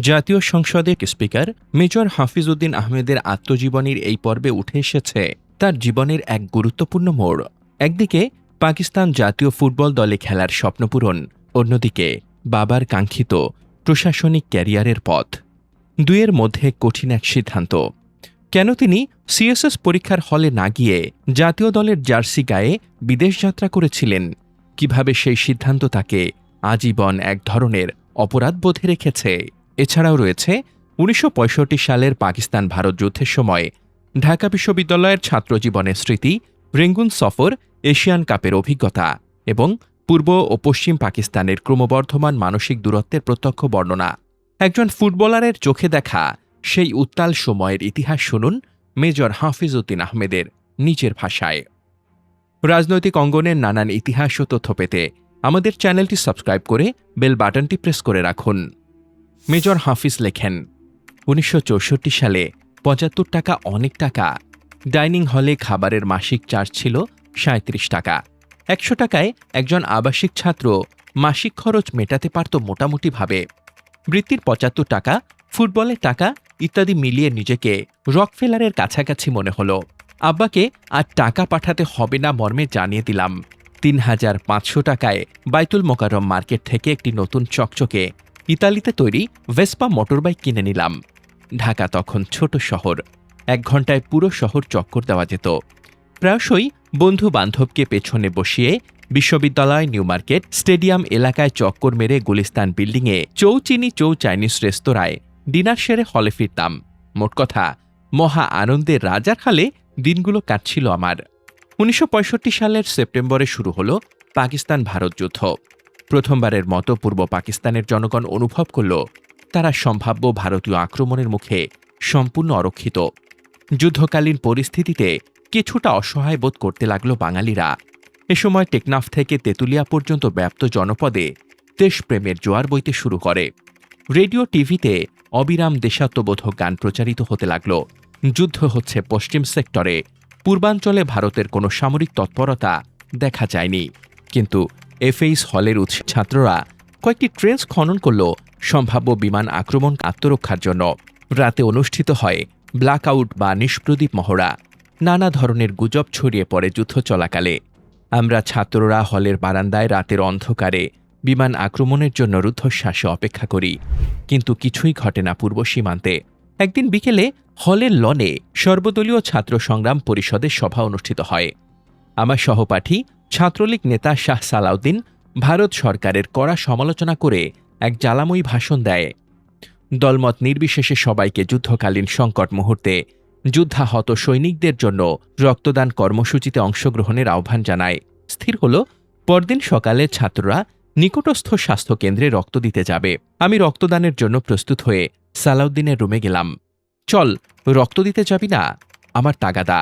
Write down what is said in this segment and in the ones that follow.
জাতীয় সংসদের speaker major Hafiz Uddin আহমেদের আত্মজীবনীর এই পর্বে উঠে এসেছে তার জীবনের এক গুরুত্বপূর্ণ মোড়। একদিকে পাকিস্তান জাতীয় ফুটবল দলে খেলার স্বপ্নপূরণ, অন্যদিকে বাবার কাঙ্ক্ষিত প্রশাসনিক ক্যারিয়ারের পথ। দুয়ের মধ্যে কঠিন এক সিদ্ধান্ত। কেন তিনি সিএসএস পরীক্ষার হলে না গিয়ে জাতীয় দলের জার্সি গায়ে বিদেশ যাত্রা করেছিলেন? কিভাবে সেই সিদ্ধান্ত তাকে আজীবন এক ধরনের অপরাধবোধে রেখেছে? এছাড়াও রয়েছে ১৯৬৫ সালের পাকিস্তান ভারত যুদ্ধের সময় ঢাকা বিশ্ববিদ্যালয়ের ছাত্রজীবনের স্মৃতি, রেঙ্গুন সফর, এশিয়ান কাপের অভিজ্ঞতা এবং পূর্ব ও পশ্চিম পাকিস্তানের ক্রমবর্ধমান মানসিক দূরত্বের প্রত্যক্ষ বর্ণনা। একজন ফুটবলারের চোখে দেখা সেই উত্তাল সময়ের ইতিহাস শুনুন মেজর হাফিজ উদ্দিন আহমেদের নিজের ভাষায়। রাজনৈতিক অঙ্গনের নানান ইতিহাস ও তথ্য পেতে আমাদের চ্যানেলটি সাবস্ক্রাইব করে বেল বাটনটি প্রেস করে রাখুন। মেজর হাফিজ লেখেন, ১৯৬৪ সালে ৭৫ টাকা অনেক টাকা। ডাইনিং হলে খাবারের মাসিক চার্জ ছিল ৩৭ টাকা। ১০০ টাকায় একজন আবাসিক ছাত্র মাসিক খরচ মেটাতে পারত মোটামুটিভাবে। বৃত্তির ৭৫ টাকা, ফুটবলের টাকা ইত্যাদি মিলিয়ে নিজেকে রকফেলারের কাছাকাছি মনে হল। আব্বাকে আর টাকা পাঠাতে হবে না মর্মে জানিয়ে দিলাম। ৩৫০০ টাকায় বাইতুল মোকাররম মার্কেট থেকে একটি নতুন চকচকে ইতালিতে তৈরি ভেসপা মোটরবাইক কিনে নিলাম। ঢাকা তখন ছোট শহর, ১ ঘণ্টায় পুরো শহর চক্কর দেওয়া যেত। প্রায়শই বন্ধু বান্ধবকে পেছনে বসিয়ে বিশ্ববিদ্যালয়, নিউ মার্কেট, স্টেডিয়াম এলাকায় চক্কর মেরে গুলিস্তান বিল্ডিংয়ে চৌ চাইনিজ রেস্তোরাঁয় ডিনার সেরে হলে ফিরতাম। মোট কথা, মহা আনন্দের রাজার হালে দিনগুলো কাটছিল আমার। ১৯৬৫ সালের সেপ্টেম্বরে শুরু হল পাকিস্তান ভারত যুদ্ধ। প্রথমবারের মতো পূর্ব পাকিস্তানের জনগণ অনুভব করল তারা সম্ভাব্য ভারতীয় আক্রমণের মুখে সম্পূর্ণ অরক্ষিত। যুদ্ধকালীন পরিস্থিতিতে কিছুটা অসহায় বোধ করতে লাগল বাঙালিরা। এ সময় টেকনাফ থেকে তেঁতুলিয়া পর্যন্ত ব্যাপ্ত জনপদে দেশপ্রেমের জোয়ার বইতে শুরু করে। রেডিও, টিভিতে অবিরাম দেশাত্মবোধক গান প্রচারিত হতে লাগল। যুদ্ধ হচ্ছে পশ্চিম সেক্টরে, পূর্বাঞ্চলে ভারতের কোনো সামরিক তৎপরতা দেখা যায়নি। কিন্তু এফএইস হলের ছাত্ররা কয়েকটি ট্রেন্স খনন করল সম্ভাব্য বিমান আক্রমণ আত্মরক্ষার জন্য। রাতে অনুষ্ঠিত হয় ব্ল্যাকআউট বা নিষ্প্রদীপ মহড়া। নানা ধরনের গুজব ছড়িয়ে পড়ে যুদ্ধ চলাকালে। আমরা ছাত্ররা হলের বারান্দায় রাতের অন্ধকারে বিমান আক্রমণের জন্য রুদ্ধশ্বাসে অপেক্ষা করি, কিন্তু কিছুই ঘটে না পূর্ব সীমান্তে। একদিন বিকেলে হলের লনে সর্বদলীয় ছাত্র সংগ্রাম পরিষদের সভা অনুষ্ঠিত হয়। আমার সহপাঠী ছাত্রলীগ নেতা শাহ সালাউদ্দিন ভারত সরকারের কড়া সমালোচনা করে এক জ্বালাময়ী ভাষণ দেয়। দলমত নির্বিশেষে সবাইকে যুদ্ধকালীন সংকট মুহূর্তে যুদ্ধাহত সৈনিকদের জন্য রক্তদান কর্মসূচিতে অংশগ্রহণের আহ্বান জানায়। স্থির হল পরদিন সকালে ছাত্ররা নিকটস্থ স্বাস্থ্যকেন্দ্রে রক্ত দিতে যাবে। আমি রক্তদানের জন্য প্রস্তুত হয়ে সালাউদ্দিনের রুমে গেলাম। চল, রক্ত দিতে যাবি না? আমার তাগাদা।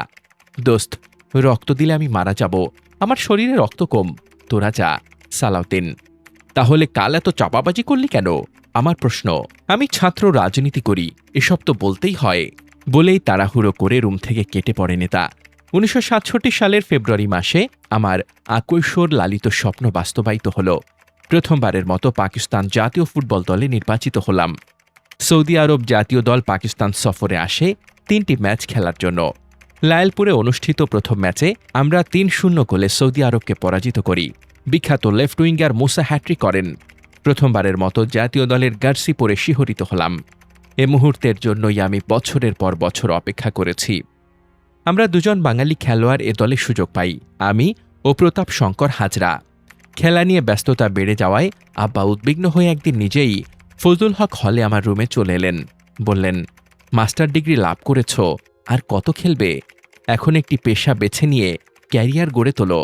দোস্ত, রক্ত দিলে আমি মারা যাব, আমার শরীরে রক্ত কম, তোরা যা। সালাউদ্দিন, তাহলে কাল এত চাপাবাজি করলি কেন? আমার প্রশ্ন। আমি ছাত্র রাজনীতি করি, এসব তো বলতেই হয়। বলেই তাড়াহুড়ো করে রুম থেকে কেটে পড়ে নেতা। ১৯৬৭ সালের ফেব্রুয়ারি মাসে আমার আকৈশোর লালিত স্বপ্ন বাস্তবায়িত হল। প্রথমবারের মতো পাকিস্তান জাতীয় ফুটবল দলে নির্বাচিত হলাম। সৌদি আরব জাতীয় দল পাকিস্তান সফরে আসে ৩টি ম্যাচ খেলার জন্য। লায়লপুরে অনুষ্ঠিত প্রথম ম্যাচে আমরা ৩-০ গোলে সৌদি আরবকে পরাজিত করি। বিখ্যাত লেফট উইঙ্গার মুসা হ্যাট্রিক করেন। প্রথমবারের মতো জাতীয় দলের জার্সি পরে শিহরিত হলাম। এ মুহূর্তের জন্যই আমি বছরের পর বছর অপেক্ষা করেছি। আমরা দুজন বাঙালি খেলোয়াড় এ দলে সুযোগ পাই, আমি ও প্রতাপ শঙ্কর হাজরা। খেলা নিয়ে ব্যস্ততা বেড়ে যাওয়ায় আব্বা উদ্বিগ্ন হয়ে একদিন নিজেই ফজলুল হক হলে আমার রুমে চলে এলেন। বললেন, মাস্টার ডিগ্রি লাভ করেছ, আর কত খেলবে? এখন একটি পেশা বেছে নিয়ে ক্যারিয়ার গড়ে তোলো।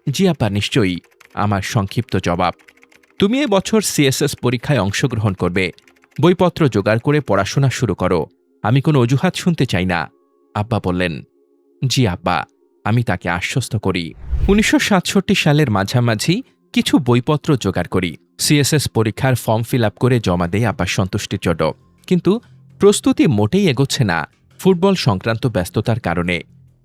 জি আব্বা, নিশ্চয়ই, আমার সংক্ষিপ্ত জবাব। তুমি এ বছর সিএসএস পরীক্ষায় অংশগ্রহণ করবে। বইপত্র জোগাড় করে পড়াশোনা শুরু করো। আমি কোনো অজুহাত শুনতে চাই না। আব্বা বললেন, জি আব্বা। আমি তাকে আশ্বস্ত করি। ১৯৬৭ সালের মাঝামাঝি কিছু বইপত্র জোগাড় করি। সিএসএস পরীক্ষার ফর্ম ফিল আপ করে জমা দেয় আব্বার সন্তুষ্টির জন্য। কিন্তু প্রস্তুতি মোটেই এগোচ্ছে না ফুটবল সংক্রান্ত ব্যস্ততার কারণে।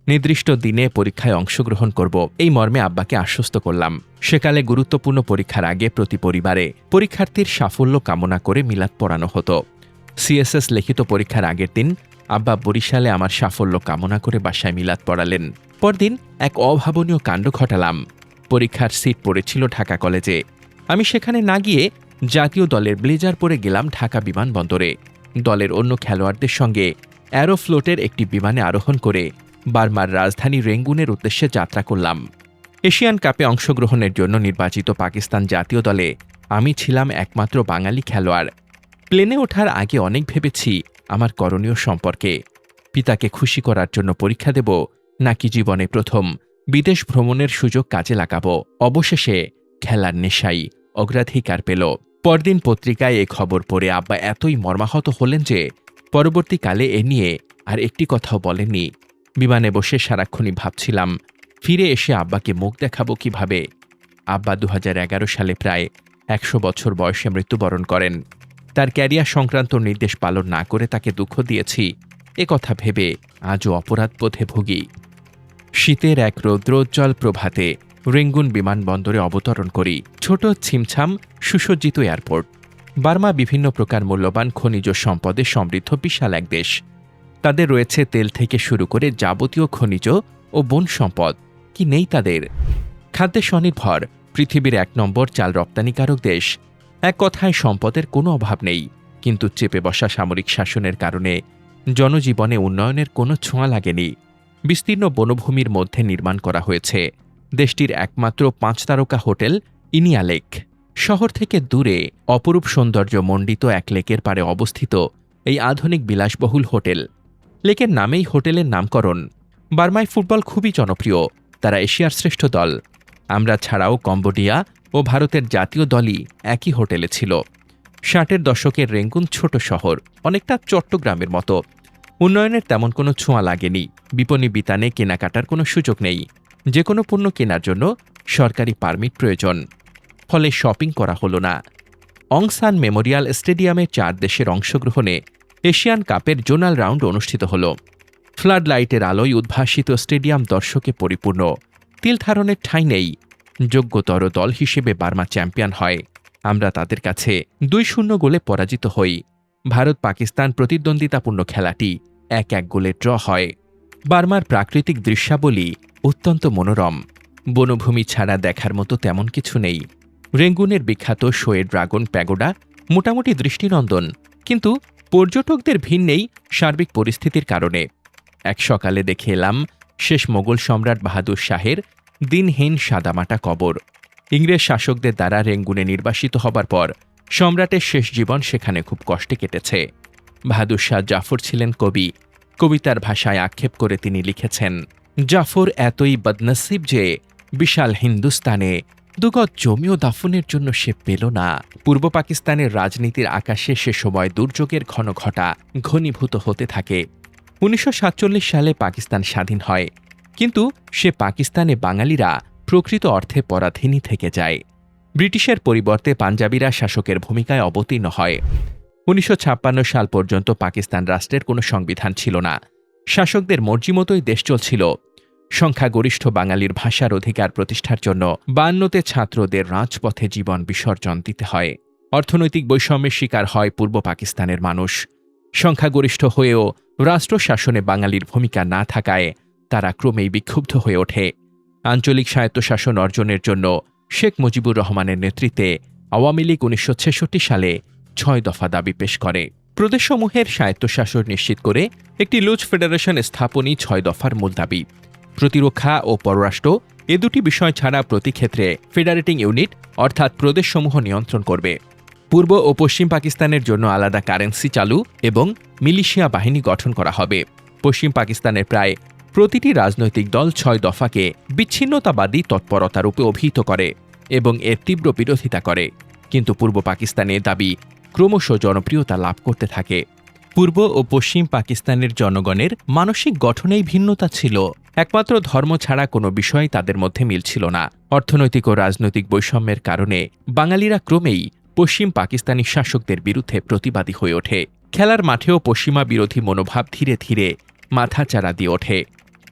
নির্দিষ্ট দিনে পরীক্ষায় অংশগ্রহণ করব, এই মর্মে আব্বাকে আশ্বস্ত করলাম। সেকালে গুরুত্বপূর্ণ পরীক্ষার আগে প্রতি পরিবারে পরীক্ষার্থীর সাফল্য কামনা করে মিলাদ পড়ানো হতো। সিএসএস লিখিত পরীক্ষার আগের দিন আব্বা বরিশালে আমার সাফল্য কামনা করে বাসায় মিলাদ পড়ালেন। পরদিন এক অভাবনীয় কাণ্ড ঘটালাম। পরীক্ষার সিট পড়েছিল ঢাকা কলেজে। আমি সেখানে না গিয়ে জাতীয় দলের ব্লেজার পরে গেলাম ঢাকা বিমানবন্দরে। দলের অন্য খেলোয়াড়দের সঙ্গে অ্যারোফ্লোটের একটি বিমানে আরোহণ করে বার্মার রাজধানী রেঙ্গুনের উদ্দেশ্যে যাত্রা করলাম। এশিয়ান কাপে অংশগ্রহণের জন্য নির্বাচিত পাকিস্তান জাতীয় দলে আমি ছিলাম একমাত্র বাঙালি খেলোয়াড়। প্লেনে ওঠার আগে অনেক ভেবেছি আমার করণীয় সম্পর্কে। পিতাকে খুশি করার জন্য পরীক্ষা দেব, নাকি জীবনে প্রথম বিদেশ ভ্রমণের সুযোগ কাজে লাগাব। অবশেষে খেলার নেশাই অগ্রাধিকার পেল। পরদিন পত্রিকায় এ খবর পড়ে আব্বা এতই মর্মাহত হলেন যে পরবর্তীকালে এ নিয়ে আর একটি কথাও বলেননি। বিমানে বসে সারাক্ষণই ভাবছিলাম ফিরে এসে আব্বাকে মুখ দেখাবো কিভাবে। আব্বা 2011 সালে প্রায় 100 বছর বয়সে মৃত্যুবরণ করেন। তার ক্যারিয়ার সংক্রান্ত নির্দেশ পালন না করে তাকে দুঃখ দিয়েছি, এ কথা ভেবে আজও অপরাধবোধে ভুগি। শীতের এক রৌদ্রোজ্জ্বল প্রভাতে রেঙ্গুন বিমানবন্দরে অবতরণ করি। ছোট ছিমছাম সুসজ্জিত এয়ারপোর্ট। বার্মা বিভিন্ন প্রকার মূল্যবান খনিজ সম্পদে সমৃদ্ধ বিশাল এক দেশ। তাদের রয়েছে তেল থেকে শুরু করে যাবতীয় খনিজ ও বন সম্পদ। কি নেই তাদের? খাদ্যে স্বনির্ভর, পৃথিবীর 1 নম্বর চাল রপ্তানিকারক দেশ। এক কথায় সম্পদের কোনো অভাব নেই। কিন্তু চেপে বসা সামরিক শাসনের কারণে জনজীবনে উন্নয়নের কোনো ছোঁয়া লাগেনি। বিস্তীর্ণ বনভূমির মধ্যে নির্মাণ করা হয়েছে দেশটির একমাত্র 5 তারকা হোটেল ইনিয়া লেক। শহর থেকে দূরে অপরূপ সৌন্দর্য মণ্ডিত এক লেকের পাড়ে অবস্থিত এই আধুনিক বিলাসবহুল হোটেল। লেকের নামেই হোটেলের নামকরণ। বার্মায় ফুটবল খুবই জনপ্রিয়, তারা এশিয়ার শ্রেষ্ঠ দল। আমরা ছাড়াও কম্বোডিয়া ও ভারতের জাতীয় দলই একই হোটেলে ছিল। 60-এর দশকের রেঙ্গুন ছোট শহর, অনেকটা চট্টগ্রামের মতো। উন্নয়নের তেমন কোনো ছোঁয়া লাগেনি। বিপণী বিতানে কেনাকাটার কোনো সুযোগ নেই। যে কোনো পণ্য কেনার জন্য সরকারি পারমিট প্রয়োজন, ফলে শপিং করা হলো না। অং সান মেমোরিয়াল স্টেডিয়ামে 4 দেশের অংশগ্রহণে এশিয়ান কাপের জোনাল রাউন্ড অনুষ্ঠিত হল। ফ্লাড লাইটের আলোয় উদ্ভাসিত স্টেডিয়াম দর্শকে পরিপূর্ণ। তিল ধারণের ঠাঁই নেই। যোগ্যতর দল হিসেবে বার্মা চ্যাম্পিয়ন হয়। আমরা তাদের কাছে 2-0 গোলে পরাজিত হই। ভারত পাকিস্তান প্রতিদ্বন্দ্বিতাপূর্ণ খেলাটি 1-1 গোলে ড্র হয়। বার্মার প্রাকৃতিক দৃশ্যাবলী অত্যন্ত মনোরম। বনভূমি ছাড়া দেখার মতো তেমন কিছু নেই। রেঙ্গুনের বিখ্যাত শোয়ে ড্রাগন প্যাগোডা মোটামুটি দৃষ্টিনন্দন, কিন্তু পর্যটকদের ভিড় নেই সার্বিক পরিস্থিতির কারণে। এক সকালে দেখে এলাম শেষ মোগল সম্রাট বাহাদুর শাহের দিনহীন সাদামাটা কবর। ইংরেজ শাসকদের দ্বারা রেঙ্গুনে নির্বাসিত হবার পর সম্রাটের শেষ জীবন সেখানে খুব কষ্টে কেটেছে। বাহাদুর শাহ জাফর ছিলেন কবি। কবিতার ভাষায় আক্ষেপ করে তিনি লিখেছেন, জাফর এতই বদনসিব যে বিশাল হিন্দুস্তানে দুগজ জমিও দাফনের জন্য সে পেল না। পূর্ব পাকিস্তানের রাজনীতির আকাশে সে সময় দুর্যোগের ঘন ঘটা ঘনীভূত হতে থাকে। 1947 সালে পাকিস্তান স্বাধীন হয়, কিন্তু সে পাকিস্তানে বাঙালিরা প্রকৃত অর্থে পরাধীনই থেকে যায়। ব্রিটিশের পরিবর্তে পাঞ্জাবিরা শাসকের ভূমিকায় অবতীর্ণ হয়। 1956 সাল পর্যন্ত পাকিস্তান রাষ্ট্রের কোনো সংবিধান ছিল না। শাসকদের মর্জিমতোই দেশ চলছিল। সংখ্যাগরিষ্ঠ বাঙালির ভাষার অধিকার প্রতিষ্ঠার জন্য 52তে ছাত্রদের রাজপথে জীবন বিসর্জন দিতে হয়। অর্থনৈতিক বৈষম্যের শিকার হয় পূর্ব পাকিস্তানের মানুষ। সংখ্যাগরিষ্ঠ হয়েও রাষ্ট্র শাসনে বাঙালির ভূমিকা না থাকায় তারা ক্রমেই বিক্ষুব্ধ হয়ে ওঠে। আঞ্চলিক স্বায়ত্তশাসন অর্জনের জন্য শেখ মুজিবুর রহমানের নেতৃত্বে আওয়ামী লীগ 1966 সালে 6 দফা দাবি পেশ করে। প্রদেশসমূহের স্বায়ত্তশাসন নিশ্চিত করে একটি লুজ ফেডারেশন স্থাপনই 6 দফার মূল দাবি। প্রতিরক্ষা ও পররাষ্ট্র এ দুটি বিষয় ছাড়া প্রতি ক্ষেত্রে ফেডারেটিং ইউনিট অর্থাৎ প্রদেশসমূহ নিয়ন্ত্রণ করবে। পূর্ব ও পশ্চিম পাকিস্তানের জন্য আলাদা কারেন্সি চালু এবং মিলিশিয়া বাহিনী গঠন করা হবে। পশ্চিম পাকিস্তানের প্রায় প্রতিটি রাজনৈতিক দল 6 দফাকে বিচ্ছিন্নতাবাদী তৎপরতা রূপে অভিহিত করে এবং এর তীব্র বিরোধিতা করে, কিন্তু পূর্ব পাকিস্তানে দাবি ক্রমশ জনপ্রিয়তা লাভ করতে থাকে। পূর্ব ও পশ্চিম পাকিস্তানের জনগণের মানসিক গঠনেই ভিন্নতা ছিল। একমাত্র ধর্ম ছাড়া কোনো বিষয় তাদের মধ্যে মিল ছিল না। অর্থনৈতিক ও রাজনৈতিক বৈষম্যের কারণে বাঙালিরা ক্রমেই পশ্চিম পাকিস্তানি শাসকদের বিরুদ্ধে প্রতিবাদী হয়ে ওঠে। খেলার মাঠেও পশ্চিমা বিরোধী মনোভাব ধীরে ধীরে মাথাচাড়া দিয়ে ওঠে।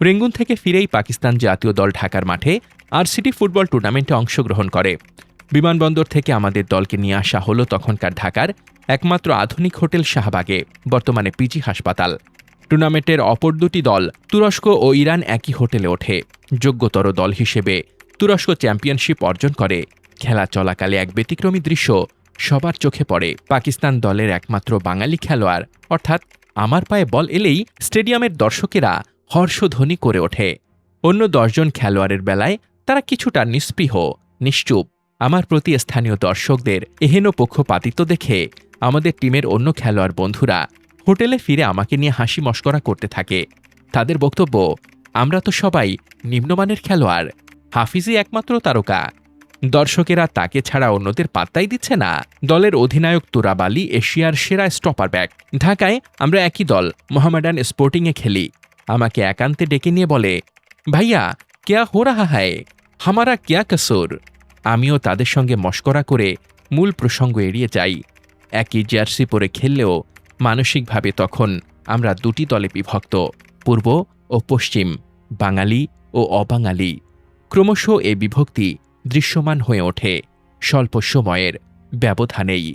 রেঙ্গুন থেকে ফিরেই পাকিস্তান জাতীয় দল ঢাকার মাঠে আরসিটি ফুটবল টুর্নামেন্টে অংশগ্রহণ করে। বিমানবন্দর থেকে আমাদের দলকে নিয়ে আসা হলো তখনকার ঢাকার একমাত্র আধুনিক হোটেল শাহবাগে, বর্তমানে পিজি হাসপাতাল। টুর্নামেন্টের অপর দুটি দল তুরস্ক ও ইরান একই হোটেলে ওঠে। যোগ্যতর দল হিসেবে তুরস্ক চ্যাম্পিয়নশিপ অর্জন করে। খেলা চলাকালে এক ব্যতিক্রমী দৃশ্য সবার চোখে পড়ে। পাকিস্তান দলের একমাত্র বাঙালি খেলোয়াড়, অর্থাৎ আমার পায়ে বল এলেই স্টেডিয়ামের দর্শকেরা হর্ষধ্বনি করে ওঠে। অন্য 10 জন খেলোয়াড়ের বেলায় তারা কিছুটা নিস্পৃহ, নিশ্চুপ। আমার প্রতি স্থানীয় দর্শকদের এহেন পক্ষপাতিত্ব দেখে আমাদের টিমের অন্য খেলোয়াড় বন্ধুরা হোটেলে ফিরে আমাকে নিয়ে হাসি মশকরা করতে থাকে। তাদের বক্তব্য, আমরা তো সবাই নিম্নমানের খেলোয়াড়, হাফিজই একমাত্র তারকা। দর্শকেরা তাকে ছাড়া অন্যদের পাত্তাই দিচ্ছে না। দলের অধিনায়ক তুরাব আলী এশিয়ার সেরা স্টপার ব্যাক। ঢাকায় আমরা একই দল মোহামেডান স্পোর্টিংয়ে খেলি। আমাকে একান্তে ডেকে নিয়ে বলে, ভাইয়া ক্যা হো রাহা হ্যায়, হামারা ক্যা কসুর। আমিও তাদের সঙ্গে মশকরা করে মূল প্রসঙ্গ এড়িয়ে যাই। একই জার্সি পরে খেললেও মানসিকভাবে তখন আমরা দুটি দলে বিভক্ত, পূর্ব ও পশ্চিম, বাঙালি ও অবাঙালি। ক্রমশ এ বিভক্তি দৃশ্যমান হয়ে ওঠে স্বল্প সময়ের ব্যবধানেই।